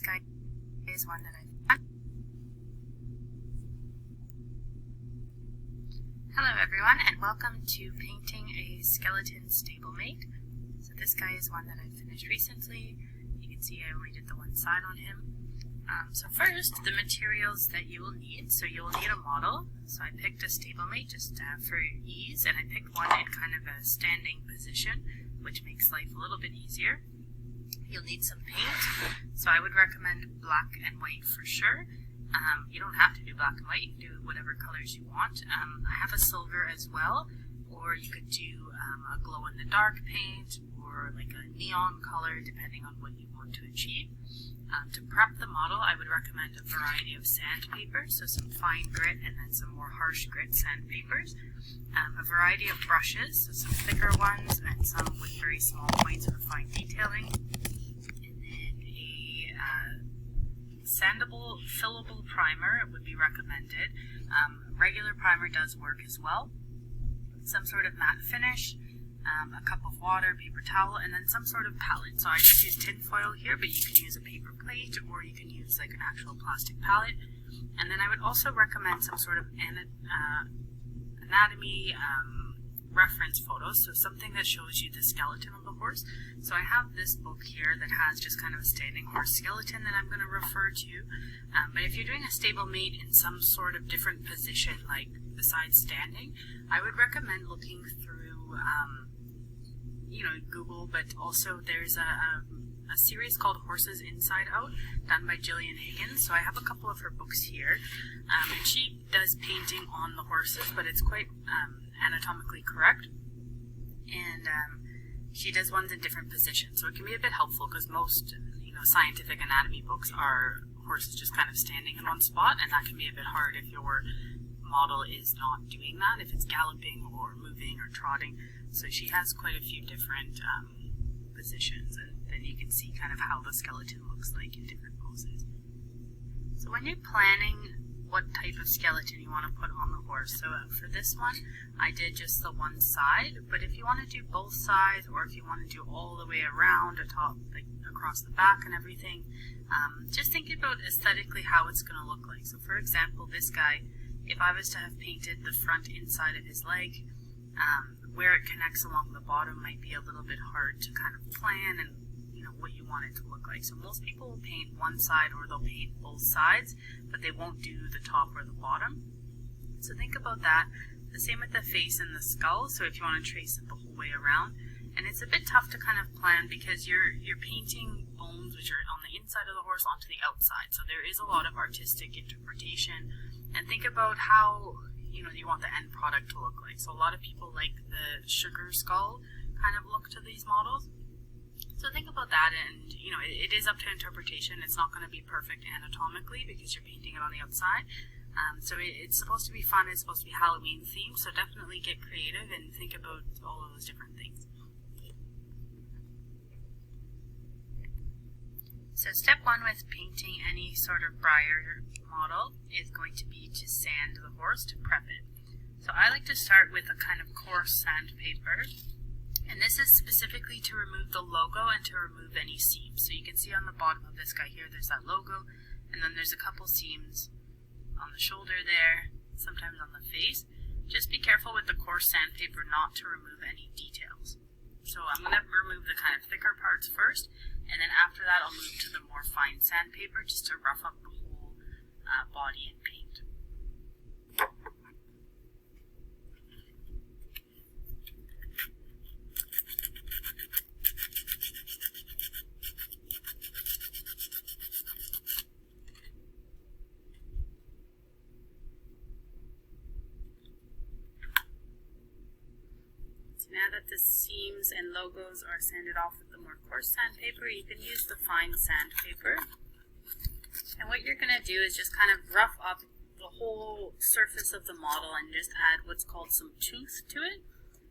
guy is one that I've... Hello everyone, and welcome to painting a skeleton stablemate. So this guy is one that I finished recently. You can see I only did the one side on him. So first, the materials that you will need. So you'll need a model. So I picked a stablemate just for ease, and I picked one in kind of a standing position, which makes life a little bit easier. You'll need some paint. So I would recommend black and white for sure. You don't have to do black and white, you can do whatever colors you want. I have a silver as well, or you could do a glow-in-the-dark paint, or like a neon color, depending on what you want to achieve. To prep the model, I would recommend a variety of sandpaper, so some fine grit and then some more harsh grit sandpapers. A variety of brushes, so some thicker ones and some with very small points for fine detailing. Sandable, fillable primer would be recommended. Regular primer does work as well. Some sort of matte finish, a cup of water, paper towel, and then some sort of palette. So I just use tin foil here, but you can use a paper plate or you can use like an actual plastic palette. And then I would also recommend some sort of anatomy reference photos, so something that shows you the skeleton of the horse. So I have this book here that has just kind of a standing horse skeleton that I'm going to refer to. But if you're doing a stablemate in some sort of different position, like besides standing, I would recommend looking through, Google, but also there's a series called Horses Inside Out, done by Jillian Higgins. So I have a couple of her books here, and she does painting on the horses, but it's quite anatomically correct, and she does ones in different positions, so it can be a bit helpful because most scientific anatomy books are horses just kind of standing in one spot, and that can be a bit hard if your model is not doing that, if it's galloping or moving or trotting. So she has quite a few different positions, and then you can see kind of how the skeleton looks like in different poses. So when you're planning what type of skeleton you want to put on the horse. So for this one, I did just the one side, but if you want to do both sides, or if you want to do all the way around atop, like across the back and everything, just think about aesthetically how it's going to look like. So for example, this guy, if I was to have painted the front inside of his leg, where it connects along the bottom might be a little bit hard to kind of plan and what you want it to look like. So most people will paint one side or they'll paint both sides, but they won't do the top or the bottom. So think about that. The same with the face and the skull, so if you want to trace it the whole way around. And it's a bit tough to kind of plan because you're painting bones which are on the inside of the horse onto the outside. So there is a lot of artistic interpretation. And think about how you want the end product to look like. So a lot of people like the sugar skull kind of look to these models. So think about that, and it is up to interpretation. It's not going to be perfect anatomically because you're painting it on the outside. So it's supposed to be fun. It's supposed to be Halloween themed. So definitely get creative and think about all of those different things. So step one with painting any sort of breyer model is going to be to sand the horse, to prep it. So I like to start with a kind of coarse sandpaper. And this is specifically to remove the logo and to remove any seams. So you can see on the bottom of this guy here, there's that logo, and then there's a couple seams on the shoulder there, sometimes on the face. Just be careful with the coarse sandpaper not to remove any details. So I'm going to remove the kind of thicker parts first, and then after that I'll move to the more fine sandpaper just to rough up the whole body and paint. Now that the seams and logos are sanded off with the more coarse sandpaper, you can use the fine sandpaper. And what you're going to do is just kind of rough up the whole surface of the model and just add what's called some tooth to it.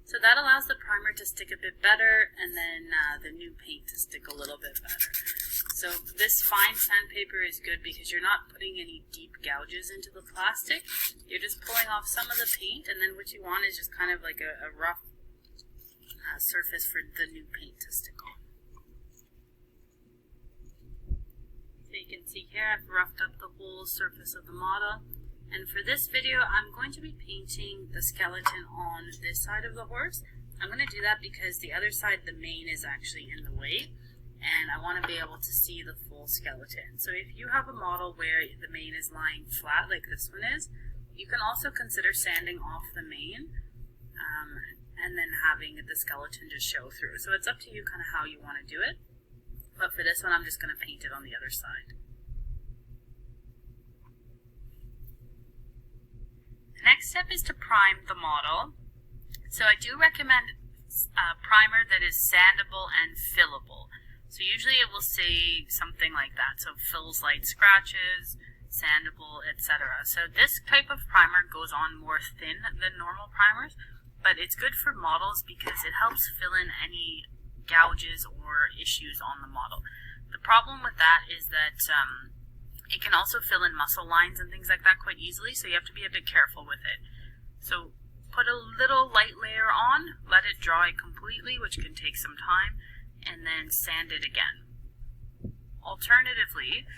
So that allows the primer to stick a bit better, and then the new paint to stick a little bit better. So this fine sandpaper is good because you're not putting any deep gouges into the plastic. You're just pulling off some of the paint, and then what you want is just kind of like a rough surface for the new paint to stick on. So you can see here I've roughed up the whole surface of the model. And for this video, I'm going to be painting the skeleton on this side of the horse. I'm going to do that because the other side, the mane, is actually in the way, and I want to be able to see the full skeleton. So if you have a model where the mane is lying flat, like this one is, you can also consider sanding off the mane and then having the skeleton just show through. So it's up to you kind of how you want to do it. But for this one, I'm just going to paint it on the other side. The next step is to prime the model. So I do recommend a primer that is sandable and fillable. So usually it will say something like that. So fills light scratches, sandable, etc. So this type of primer goes on more thin than normal primers, but it's good for models because it helps fill in any gouges or issues on the model. The problem with that is that it can also fill in muscle lines and things like that quite easily, so you have to be a bit careful with it. So put a little light layer on, let it dry completely, which can take some time, and then sand it again. Alternatively,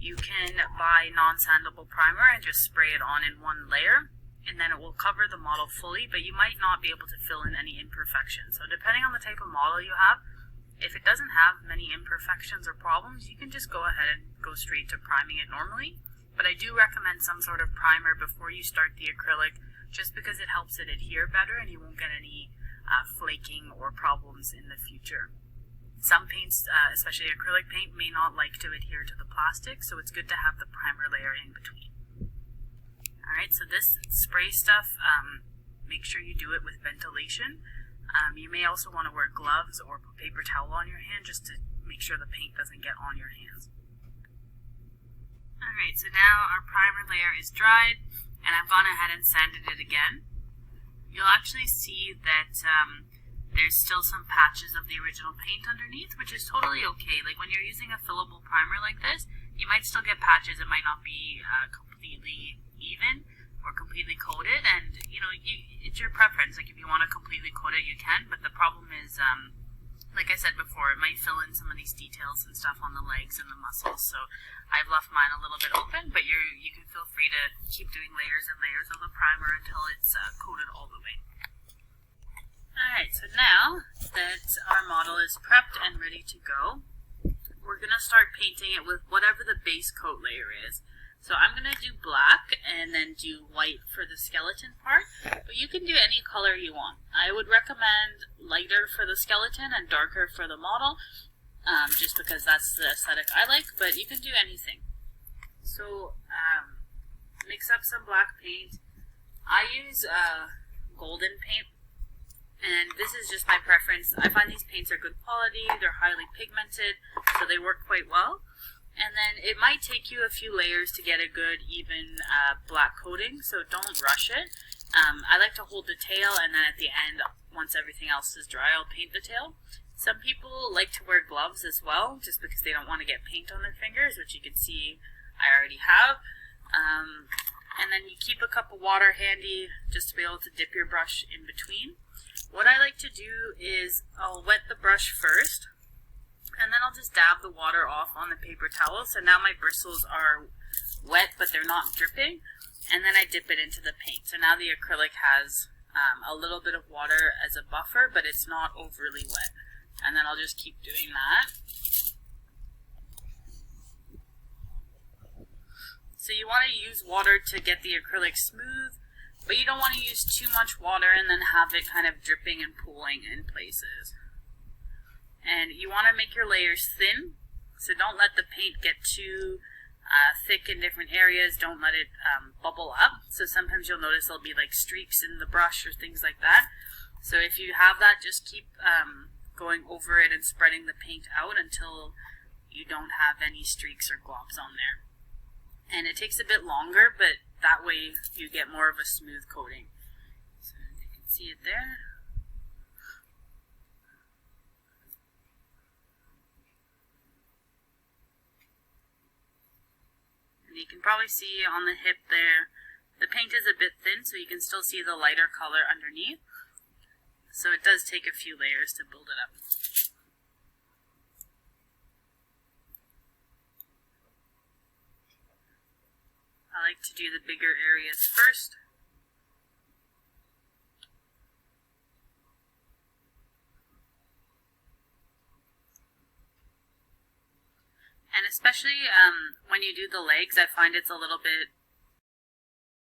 you can buy non-sandable primer and just spray it on in one layer, and then it will cover the model fully, but you might not be able to fill in any imperfections. So depending on the type of model you have, if it doesn't have many imperfections or problems, you can just go ahead and go straight to priming it normally. But I do recommend some sort of primer before you start the acrylic, just because it helps it adhere better and you won't get any flaking or problems in the future. Some paints, especially acrylic paint, may not like to adhere to the plastic, so it's good to have the primer layer in between. Alright, so this spray stuff, make sure you do it with ventilation. You may also want to wear gloves or put paper towel on your hand just to make sure the paint doesn't get on your hands. Alright, so now our primer layer is dried, and I've gone ahead and sanded it again. You'll actually see that there's still some patches of the original paint underneath, which is totally okay. Like when you're using a fillable primer like this, you might still get patches. It might not be completely even or completely coated, and you know, it's your preference. Like if you want to completely coat it, you can, but the problem is, like I said before, it might fill in some of these details and stuff on the legs and the muscles, so I've left mine a little bit open, but you can feel free to keep doing layers and layers of the primer until it's coated all the way. Alright, so now that our model is prepped and ready to go, we're going to start painting it with whatever the base coat layer is. So I'm going to do black and then do white for the skeleton part, but you can do any color you want. I would recommend lighter for the skeleton and darker for the model, just because that's the aesthetic I like, but you can do anything. So mix up some black paint. I use golden paint, and this is just my preference. I find these paints are good quality, they're highly pigmented, so they work quite well. And then it might take you a few layers to get a good, even black coating, so don't rush it. I like to hold the tail, and then at the end, once everything else is dry, I'll paint the tail. Some people like to wear gloves as well, just because they don't want to get paint on their fingers, which you can see I already have. And then you keep a cup of water handy, just to be able to dip your brush in between. What I like to do is I'll wet the brush first, and then I'll just dab the water off on the paper towel. So now my bristles are wet, but they're not dripping. And then I dip it into the paint. So now the acrylic has a little bit of water as a buffer, but it's not overly wet. And then I'll just keep doing that. So you want to use water to get the acrylic smooth, but you don't want to use too much water and then have it kind of dripping and pooling in places. And you want to make your layers thin, so don't let the paint get too thick in different areas. Don't let it bubble up. So sometimes you'll notice there'll be like streaks in the brush or things like that. So if you have that, just keep going over it and spreading the paint out until you don't have any streaks or globs on there. And it takes a bit longer, but that way you get more of a smooth coating. So you can see it there. You can probably see on the hip there, the paint is a bit thin, so you can still see the lighter color underneath. So it does take a few layers to build it up. like to do the bigger areas first. And especially when you do the legs, I find it's a little bit